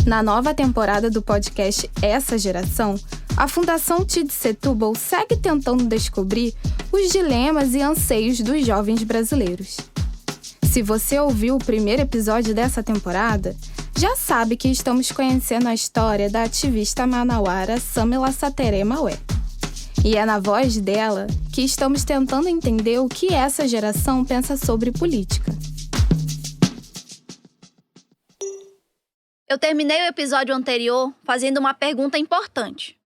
Na nova temporada do podcast Essa Geração, a Fundação TID Setúbal segue tentando descobrir os dilemas e anseios dos jovens brasileiros. Se você ouviu o primeiro episódio dessa temporada, já sabe que estamos conhecendo a história da ativista manauara Samila Sateré Maué. E é na voz dela que estamos tentando entender o que essa geração pensa sobre política. Eu terminei o episódio anterior fazendo uma pergunta importante.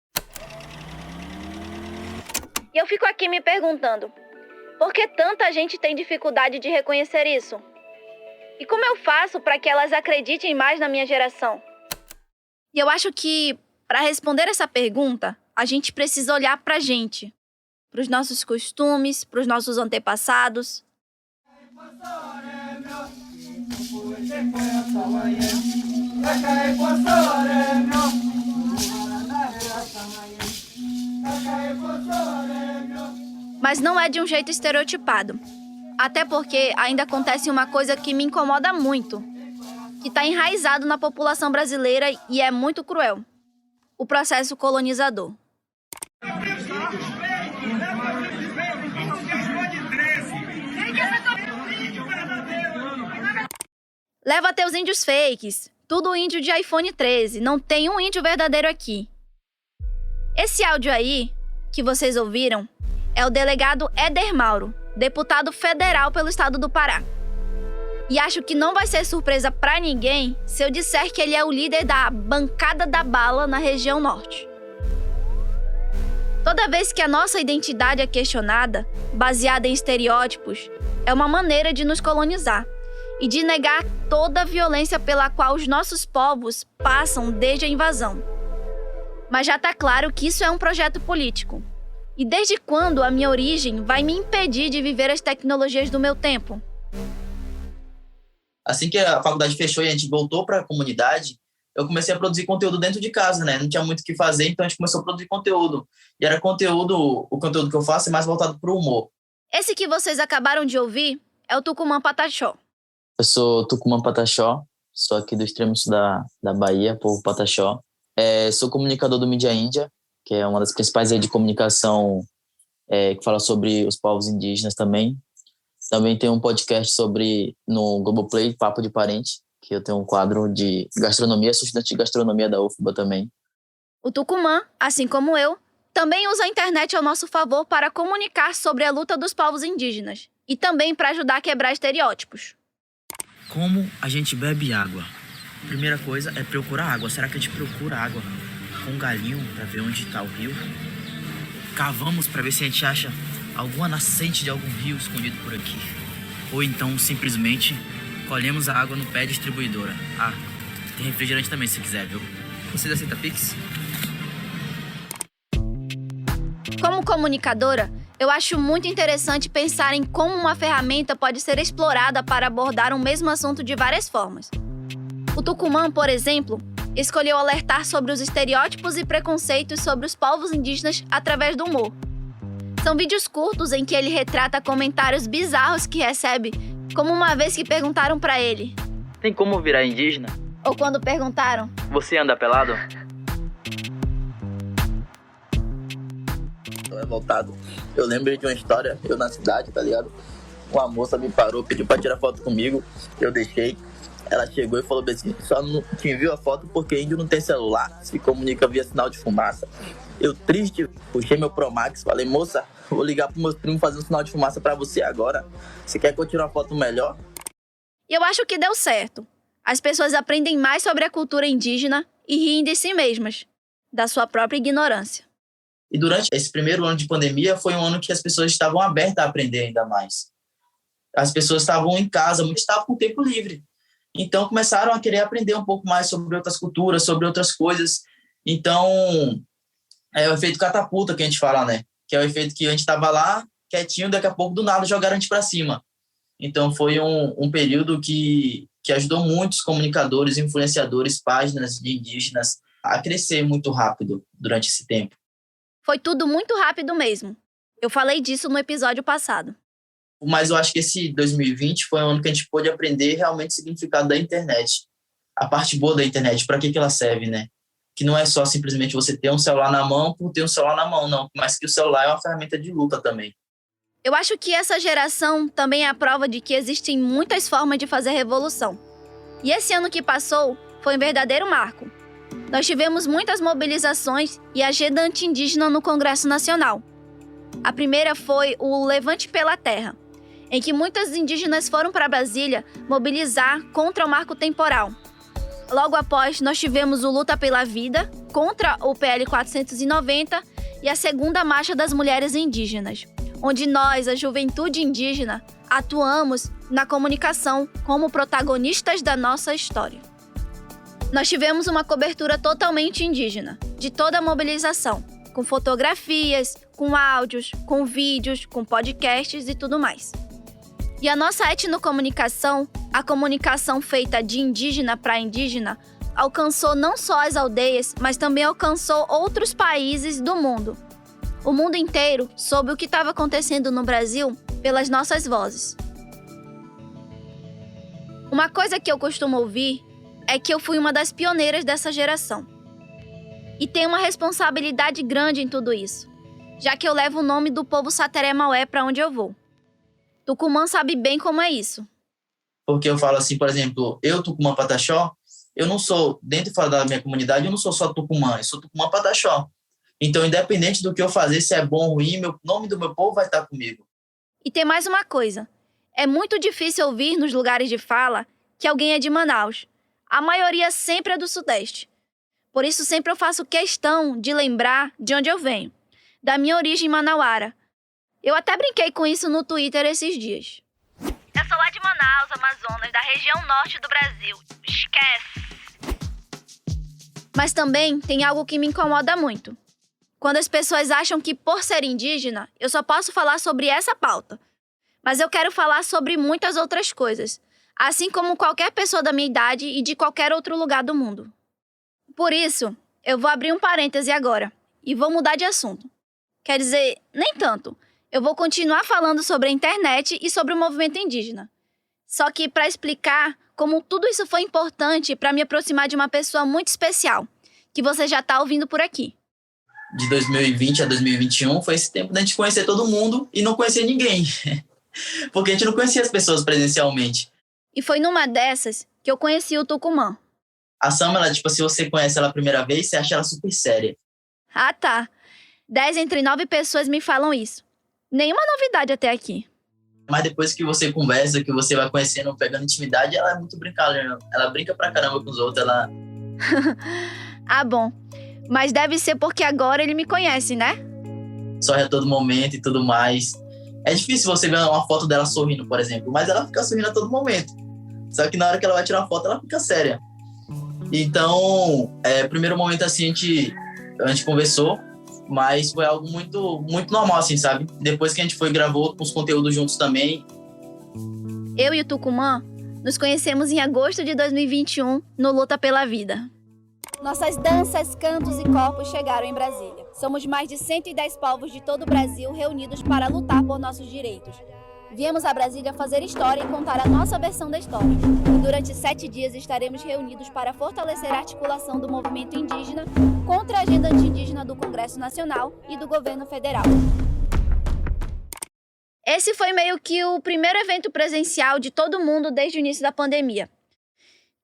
E eu fico aqui me perguntando, por que tanta gente tem dificuldade de reconhecer isso? E como eu faço para que elas acreditem mais na minha geração? E eu acho que, para responder essa pergunta, a gente precisa olhar para a gente, para os nossos costumes, para os nossos antepassados. Mas não é de um jeito estereotipado. Até porque ainda acontece uma coisa que me incomoda muito, que está enraizado na população brasileira e é muito cruel. O processo colonizador. Leva teus índios fakes. Tudo índio de iPhone 13. Não tem um índio verdadeiro aqui. Esse áudio aí, que vocês ouviram, é o delegado Éder Mauro, deputado federal pelo estado do Pará. E acho que não vai ser surpresa pra ninguém se eu disser que ele é o líder da bancada da bala na região norte. Toda vez que a nossa identidade é questionada, baseada em estereótipos, é uma maneira de nos colonizar e de negar toda a violência pela qual os nossos povos passam desde a invasão. Mas já tá claro que isso é um projeto político. E desde quando a minha origem vai me impedir de viver as tecnologias do meu tempo? Assim que a faculdade fechou e a gente voltou para a comunidade, eu comecei a produzir conteúdo dentro de casa, né? Não tinha muito o que fazer, então a gente começou a produzir conteúdo. E era o conteúdo que eu faço é mais voltado para o humor. Esse que vocês acabaram de ouvir é o Tucumã Pataxó. Eu sou Tucumã Pataxó, sou aqui do extremo sul da Bahia, povo Pataxó. Sou comunicador do Mídia Índia, que é uma das principais redes de comunicação que fala sobre os povos indígenas também. Também tenho um podcast no Globoplay, Papo de Parente, que eu tenho um quadro de gastronomia, sou estudante de gastronomia da UFBA também. O Tucumã, assim como eu, também usa a internet ao nosso favor para comunicar sobre a luta dos povos indígenas e também para ajudar a quebrar estereótipos. Como a gente bebe água? A primeira coisa é procurar água. Será que a gente procura água com um galinho para ver onde está o rio? Cavamos para ver se a gente acha alguma nascente de algum rio escondido por aqui. Ou então, simplesmente, colhemos a água no pé distribuidora. Ah, tem refrigerante também se quiser, viu? Vocês aceitam Pix? Como comunicadora, eu acho muito interessante pensar em como uma ferramenta pode ser explorada para abordar um mesmo assunto de várias formas. O Tucumã, por exemplo, escolheu alertar sobre os estereótipos e preconceitos sobre os povos indígenas através do humor. São vídeos curtos em que ele retrata comentários bizarros que recebe, como uma vez que perguntaram pra ele: Tem como virar indígena? Ou quando perguntaram: Você anda pelado? Tô revoltado. Eu lembro de uma história, eu na cidade, tá ligado? Uma moça me parou, pediu pra tirar foto comigo, eu deixei. Ela chegou e falou assim: só não te envio a foto porque índio não tem celular, se comunica via sinal de fumaça. Eu triste, puxei meu Pro Max, falei: moça, vou ligar pros meus primos fazer um sinal de fumaça pra você agora. Você quer que eu tire uma foto melhor? E eu acho que deu certo. As pessoas aprendem mais sobre a cultura indígena e riem de si mesmas, da sua própria ignorância. E durante esse primeiro ano de pandemia foi um ano que as pessoas estavam abertas a aprender ainda mais. As pessoas estavam em casa, muitas estavam com tempo livre. Então começaram a querer aprender um pouco mais sobre outras culturas, sobre outras coisas. Então é o efeito catapulta que a gente fala, né? Que é o efeito que a gente estava lá, quietinho, daqui a pouco do nada jogaram a gente para cima. Então foi um período que ajudou muitos comunicadores, influenciadores, páginas de indígenas a crescer muito rápido durante esse tempo. Foi tudo muito rápido mesmo. Eu falei disso no episódio passado. Mas eu acho que esse 2020 foi um ano que a gente pôde aprender realmente o significado da internet. a parte boa da internet, para que ela serve, né? Que não é só simplesmente você ter um celular na mão por ter um celular na mão, não. Mas que o celular é uma ferramenta de luta também. Eu acho que essa geração também é a prova de que existem muitas formas de fazer revolução. E esse ano que passou foi um verdadeiro marco. Nós tivemos muitas mobilizações e agenda anti-indígena no Congresso Nacional. A primeira foi o Levante pela Terra, em que muitas indígenas foram para Brasília mobilizar contra o marco temporal. Logo após, nós tivemos o Luta pela Vida, contra o PL 490 e a segunda Marcha das Mulheres Indígenas, onde nós, a juventude indígena, atuamos na comunicação como protagonistas da nossa história. Nós tivemos uma cobertura totalmente indígena, de toda a mobilização, com fotografias, com áudios, com vídeos, com podcasts e tudo mais. E a nossa etnocomunicação, a comunicação feita de indígena para indígena, alcançou não só as aldeias, mas também alcançou outros países do mundo. O mundo inteiro soube o que estava acontecendo no Brasil pelas nossas vozes. Uma coisa que eu costumo ouvir é que eu fui uma das pioneiras dessa geração. E tenho uma responsabilidade grande em tudo isso, já que eu levo o nome do povo Sateré-Maué para onde eu vou. Tucumã sabe bem como é isso. Porque eu falo assim, por exemplo, eu, Tucumã Pataxó, eu não sou, dentro e fora da minha comunidade, eu não sou só Tucumã, eu sou Tucumã Pataxó. Então, independente do que eu fazer, se é bom ou ruim, o nome do meu povo vai estar comigo. E tem mais uma coisa. É muito difícil ouvir nos lugares de fala que alguém é de Manaus. A maioria sempre é do Sudeste. Por isso, sempre eu faço questão de lembrar de onde eu venho, da minha origem manauara. Eu até brinquei com isso no Twitter esses dias. Eu sou lá de Manaus, Amazonas, da região norte do Brasil. Esquece! Mas também tem algo que me incomoda muito. Quando as pessoas acham que, por ser indígena, eu só posso falar sobre essa pauta. Mas eu quero falar sobre muitas outras coisas, assim como qualquer pessoa da minha idade e de qualquer outro lugar do mundo. Por isso, eu vou abrir um parêntese agora e vou mudar de assunto. Quer dizer, nem tanto. Eu vou continuar falando sobre a internet e sobre o movimento indígena. Só que para explicar como tudo isso foi importante para me aproximar de uma pessoa muito especial, que você já está ouvindo por aqui. De 2020 a 2021 foi esse tempo da gente conhecer todo mundo e não conhecer ninguém. Porque a gente não conhecia as pessoas presencialmente. E foi numa dessas que eu conheci o Tucumã. A Sam, ela, se você conhece ela a primeira vez, você acha ela super séria. Ah, tá. 10 entre 9 pessoas me falam isso. Nenhuma novidade até aqui. Mas depois que você conversa, que você vai conhecendo, pegando intimidade, ela é muito brincalhona. Ela brinca pra caramba com os outros, ela... Ah, bom. Mas deve ser porque agora ele me conhece, né? Sorri a todo momento e tudo mais. É difícil você ver uma foto dela sorrindo, por exemplo, mas ela fica sorrindo a todo momento. Só que na hora que ela vai tirar uma foto, ela fica séria. Então, primeiro momento assim, a gente conversou, mas foi algo muito, muito normal, assim, sabe? Depois que a gente foi gravou os conteúdos juntos também. Eu e o Tucumã nos conhecemos em agosto de 2021 no Luta pela Vida. Nossas danças, cantos e corpos chegaram em Brasília. Somos mais de 110 povos de todo o Brasil reunidos para lutar por nossos direitos. Viemos a Brasília fazer história e contar a nossa versão da história. E durante 7 dias estaremos reunidos para fortalecer a articulação do movimento indígena contra a agenda anti-indígena do Congresso Nacional e do governo federal. Esse foi meio que o primeiro evento presencial de todo mundo desde o início da pandemia.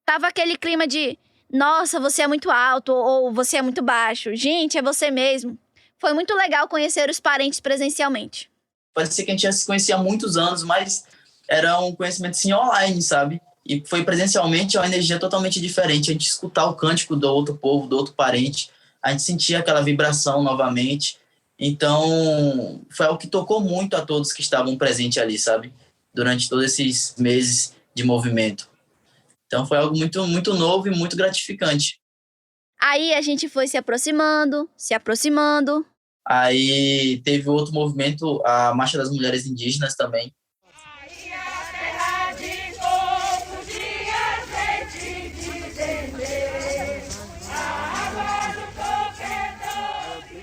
Tava aquele clima de, nossa, você é muito alto ou você é muito baixo. Gente, é você mesmo. Foi muito legal conhecer os parentes presencialmente. Parecia que a gente já se conhecia há muitos anos, mas era um conhecimento assim online, sabe? E foi presencialmente uma energia totalmente diferente. A gente escutar o cântico do outro povo, do outro parente, a gente sentia aquela vibração novamente. Então, foi algo que tocou muito a todos que estavam presentes ali, sabe? Durante todos esses meses de movimento. Então, foi algo muito, muito novo e muito gratificante. Aí a gente foi se aproximando. Aí teve outro movimento, a Marcha das Mulheres Indígenas também.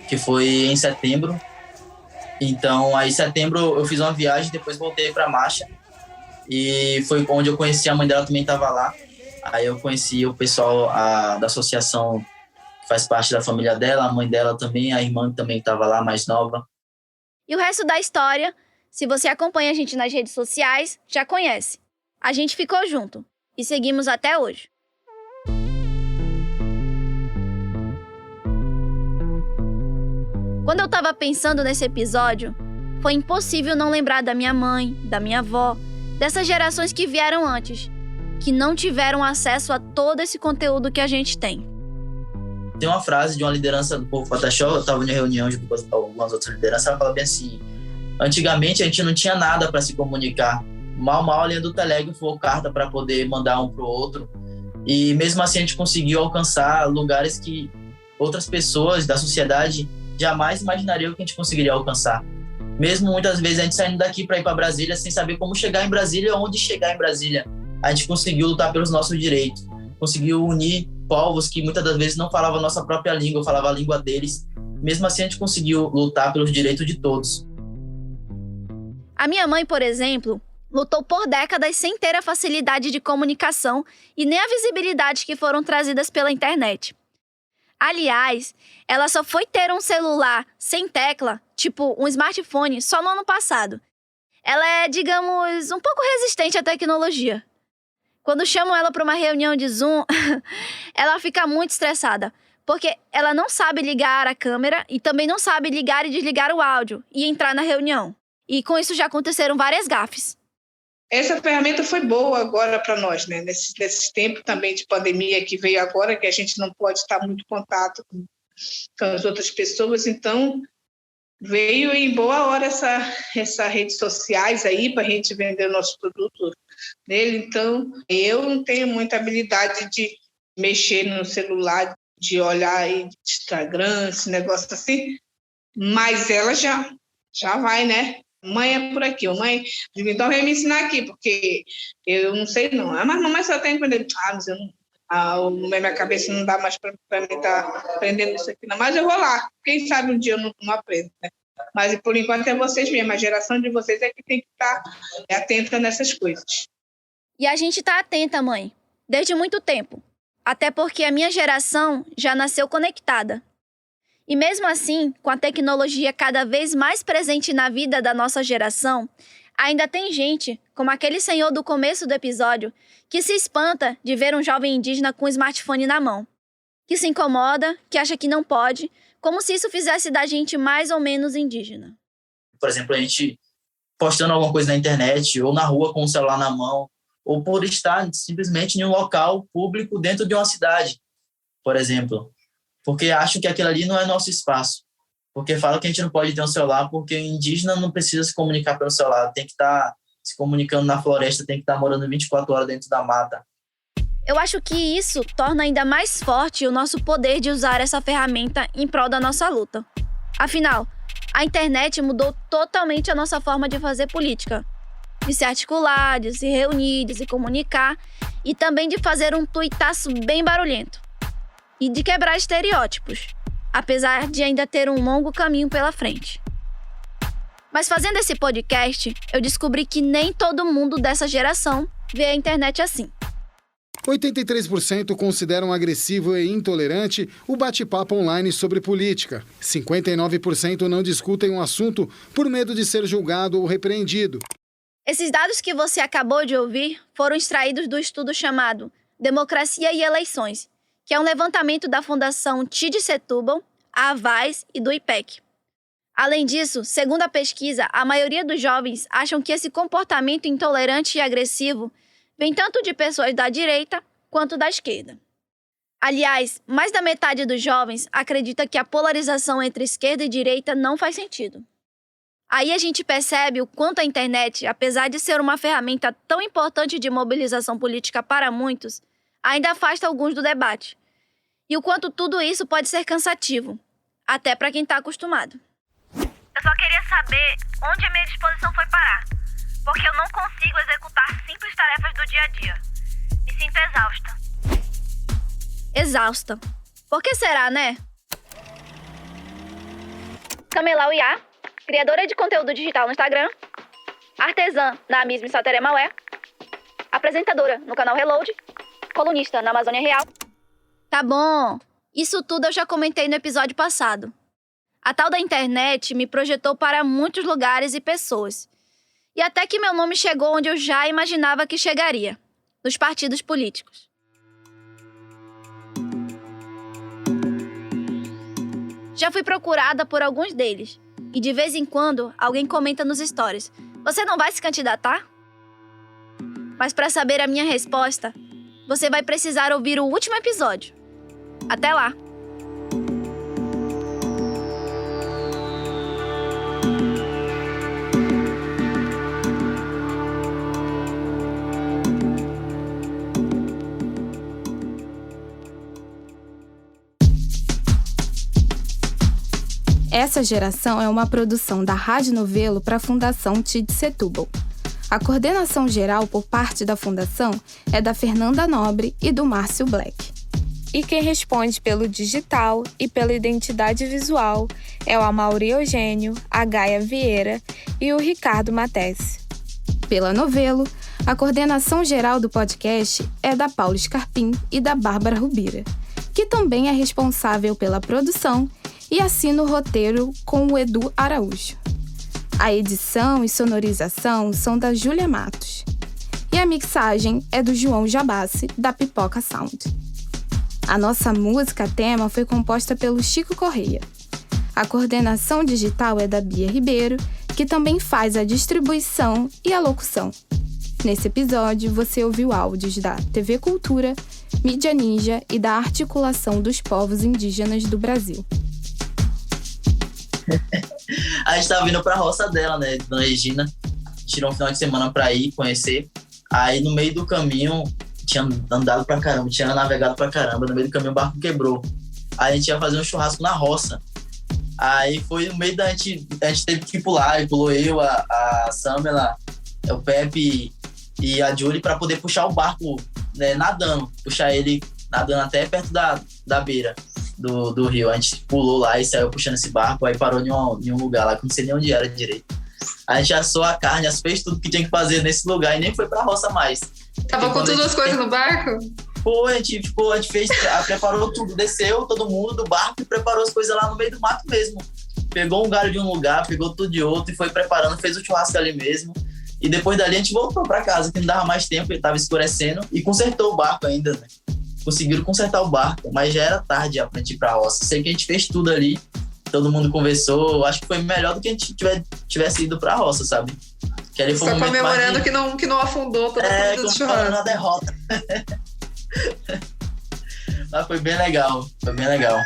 Que foi em setembro. Então, aí em setembro eu fiz uma viagem, depois voltei para a marcha. E foi onde eu conheci a mãe dela, também estava lá. Aí eu conheci o pessoal da associação que faz parte da família dela, a mãe dela também, a irmã também estava lá, mais nova. E o resto da história, se você acompanha a gente nas redes sociais, já conhece. A gente ficou junto e seguimos até hoje. Quando eu tava pensando nesse episódio, foi impossível não lembrar da minha mãe, da minha avó, dessas gerações que vieram antes, que não tiveram acesso a todo esse conteúdo que a gente tem. Tem uma frase de uma liderança do povo Pataxó, eu estava em reunião junto com algumas outras lideranças, ela fala bem assim: antigamente a gente não tinha nada para se comunicar, mal a linha do telégrafo ou carta para poder mandar um para o outro, e mesmo assim a gente conseguiu alcançar lugares que outras pessoas da sociedade jamais imaginariam que a gente conseguiria alcançar. Mesmo muitas vezes a gente saindo daqui para ir para Brasília sem saber como chegar em Brasília, onde chegar em Brasília, a gente conseguiu lutar pelos nossos direitos, conseguiu unir povos que muitas das vezes não falavam a nossa própria língua, falavam a língua deles. Mesmo assim a gente conseguiu lutar pelos direitos de todos. A minha mãe, por exemplo, lutou por décadas sem ter a facilidade de comunicação e nem a visibilidade que foram trazidas pela internet. Aliás, ela só foi ter um celular sem tecla, tipo um smartphone, só no ano passado. Ela é, digamos, um pouco resistente à tecnologia. Quando chamam ela para uma reunião de Zoom, ela fica muito estressada, porque ela não sabe ligar a câmera e também não sabe ligar e desligar o áudio e entrar na reunião. E com isso já aconteceram várias gafes. Essa ferramenta foi boa agora para nós, né? Nesse tempo também de pandemia que veio agora, que a gente não pode estar muito em contato com as outras pessoas, então veio em boa hora essa redes sociais aí para a gente vender o nosso produto nele. Então, eu não tenho muita habilidade de mexer no celular, de olhar aí Instagram, esse negócio assim, mas ela já vai, né? Mãe é por aqui, mãe, então vem me ensinar aqui, porque eu não sei não. Mas mamãe só tem que aprender. Mas eu não, minha cabeça não dá mais para mim estar aprendendo isso aqui, não. Mas eu vou lá, quem sabe um dia eu não aprendo, né? Mas por enquanto é vocês mesmo, a geração de vocês é que tem que estar atenta nessas coisas. E a gente tá atenta, mãe, desde muito tempo. Até porque a minha geração já nasceu conectada. E mesmo assim, com a tecnologia cada vez mais presente na vida da nossa geração, ainda tem gente, como aquele senhor do começo do episódio, que se espanta de ver um jovem indígena com um smartphone na mão, que se incomoda, que acha que não pode, como se isso fizesse da gente mais ou menos indígena. Por exemplo, a gente postando alguma coisa na internet ou na rua com o celular na mão, ou por estar simplesmente em um local público dentro de uma cidade, por exemplo. Porque acham que aquilo ali não é nosso espaço. Porque falam que a gente não pode ter um celular, porque o indígena não precisa se comunicar pelo celular, tem que estar se comunicando na floresta, tem que estar morando 24 horas dentro da mata. Eu acho que isso torna ainda mais forte o nosso poder de usar essa ferramenta em prol da nossa luta. Afinal, a internet mudou totalmente a nossa forma de fazer política. De se articular, de se reunir, de se comunicar e também de fazer um tuitaço bem barulhento. E de quebrar estereótipos, apesar de ainda ter um longo caminho pela frente. Mas fazendo esse podcast, eu descobri que nem todo mundo dessa geração vê a internet assim. 83% consideram agressivo e intolerante o bate-papo online sobre política. 59% não discutem um assunto por medo de ser julgado ou repreendido. Esses dados que você acabou de ouvir foram extraídos do estudo chamado Democracia e Eleições, que é um levantamento da Fundação TID Setúbal, a AVAIS e do IPEC. Além disso, segundo a pesquisa, a maioria dos jovens acham que esse comportamento intolerante e agressivo vem tanto de pessoas da direita quanto da esquerda. Aliás, mais da metade dos jovens acredita que a polarização entre esquerda e direita não faz sentido. Aí a gente percebe o quanto a internet, apesar de ser uma ferramenta tão importante de mobilização política para muitos, ainda afasta alguns do debate. E o quanto tudo isso pode ser cansativo, até para quem está acostumado. Eu só queria saber onde a minha disposição foi parar, porque eu não consigo executar simples tarefas do dia a dia. Me sinto exausta. Exausta. Por que será, né? Camila Uiá, criadora de conteúdo digital no Instagram, artesã na Amisma Sateré Maué, apresentadora no canal Reload, colunista na Amazônia Real. Tá bom, isso tudo eu já comentei no episódio passado. A tal da internet me projetou para muitos lugares e pessoas. E até que meu nome chegou onde eu já imaginava que chegaria, nos partidos políticos. Já fui procurada por alguns deles, e de vez em quando alguém comenta nos stories: "Você não vai se candidatar?" Mas para saber a minha resposta, você vai precisar ouvir o último episódio. Até lá! Essa geração é uma produção da Rádio Novelo para a Fundação TID Setúbal. A coordenação geral por parte da Fundação é da Fernanda Nobre e do Márcio Black. E quem responde pelo digital e pela identidade visual é o Amaury Eugênio, a Gaia Vieira e o Ricardo Matesse. Pela Novelo, a coordenação geral do podcast é da Paula Scarpim e da Bárbara Rubira, que também é responsável pela produção e assina o roteiro com o Edu Araújo. A edição e sonorização são da Júlia Matos. E a mixagem é do João Jabassi, da Pipoca Sound. A nossa música tema foi composta pelo Chico Correia. A coordenação digital é da Bia Ribeiro, que também faz a distribuição e a locução. Nesse episódio, você ouviu áudios da TV Cultura, Mídia Ninja e da Articulação dos Povos Indígenas do Brasil. A gente tava vindo pra roça dela, né, Dona Regina. Tirou um final de semana pra ir conhecer. Aí no meio do caminho, tinha andado pra caramba, tinha navegado pra caramba. No meio do caminho o barco quebrou. Aí a gente ia fazer um churrasco na roça. Aí foi no meio da a gente teve que pular. E pulou eu, a Samela, o Pepe e a Julie pra poder puxar o barco, né, nadando. Puxar ele nadando até perto da beira do rio. A gente pulou lá e saiu puxando esse barco, aí parou em um lugar lá que não sei nem onde era direito. A gente assou a carne, fez tudo que tinha que fazer nesse lugar e nem foi pra roça mais. Tava com todas as coisas no barco? Foi, a gente fez, preparou tudo, desceu todo mundo do barco e preparou as coisas lá no meio do mato mesmo. Pegou um galho de um lugar, pegou tudo de outro e foi preparando, fez o churrasco ali mesmo. E depois dali a gente voltou pra casa, que não dava mais tempo, ele tava escurecendo, e consertou o barco ainda, né? Conseguiram consertar o barco, mas já era tarde já pra gente ir pra roça. Sei que a gente fez tudo ali, todo mundo conversou. Acho que foi melhor do que a gente tivesse ido pra roça, sabe? Que ali foi só comemorando que não afundou toda a comida do churrasco. Na derrota. Mas foi bem legal, foi bem legal.